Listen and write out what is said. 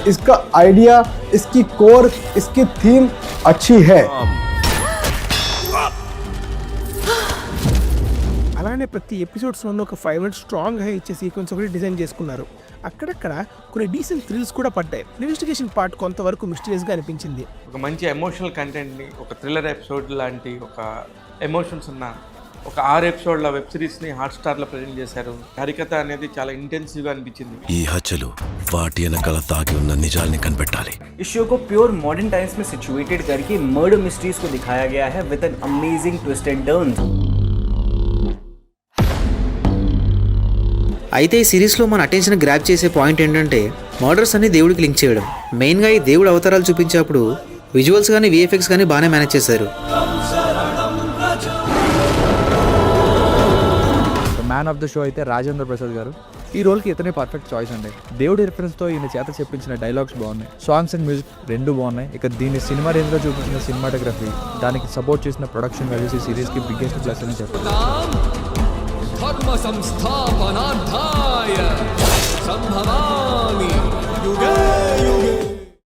इसका आइडिया, इसकी कोर, इसकी थीम अच्छी है। అలానే ప్రతి ఎపిసోడ్స్లోనూ ఒక 5 మినిట్స్ స్ట్రాంగ్గా ఇచ్చే సీక్వెన్స్ ఒకటి డిజైన్ చేసుకున్నారు. అక్కడక్కడ కొన్ని డీసెంట్ థ్రిల్స్ కూడా పడ్డాయి. ఇన్వెస్టిగేషన్ పార్ట్ కొంతవరకు మిస్టీరియస్గా అనిపించింది. ఒక మంచి ఎమోషనల్ కంటెంట్ని, ఒక థ్రిల్లర్ ఎపిసోడ్ లాంటి ఒక ఎమోషన్స్ ఉన్న ఒక 6 ఎపిసోడ్ల వెబ్ సిరీస్ని హాట్స్టార్లో ప్రజెంట్ చేశారు. హరికథ అనేది చాలా ఇంటెన్సివ్గా అనిపించింది. ఈ హత్యలు వాటి వెనకాల దాగి ఉన్న నిజాల్ని కనిపెట్టాలి. इस शो को प्योर मॉडर्न टाइम्स में सिचुएटेड करके मर्डर मिस्ट्रीज को दिखाया गया है with an amazing twist and turns. అయితే ఈ సిరీస్లో మన అటెన్షన్ గ్రాప్ చేసే పాయింట్ ఏంటంటే మర్డర్స్ అన్ని దేవుడికి లింక్ చేయడం. మెయిన్గా ఈ దేవుడు అవతారాలు చూపించేప్పుడు విజువల్స్ కానీ విఎఫ్ఎక్స్ కానీ బాగానే మేనేజ్ చేశారు. మ్యాన్ ఆఫ్ ద షో అయితే రాజేంద్ర ప్రసాద్ గారు. ఈ రోల్కి ఇతనే పర్ఫెక్ట్ చాయిస్ అండి. దేవుడి రిఫరెన్స్తో ఈయన చేత చెప్పించిన డైలాగ్స్ బాగున్నాయి, సాంగ్స్ అండ్ మ్యూజిక్ రెండు బాగున్నాయి. ఇక దీన్ని సినిమా రేంజ్లో చూపించిన సినిమాటోగ్రఫీ, దానికి సపోర్ట్ చేసిన ప్రొడక్షన్ వాల్యూస్ ఈ సిరీస్కి బిగ్గెస్ట్ ప్లస్ అని చెప్పారు. ధర్మ సంస్థాపనార్థ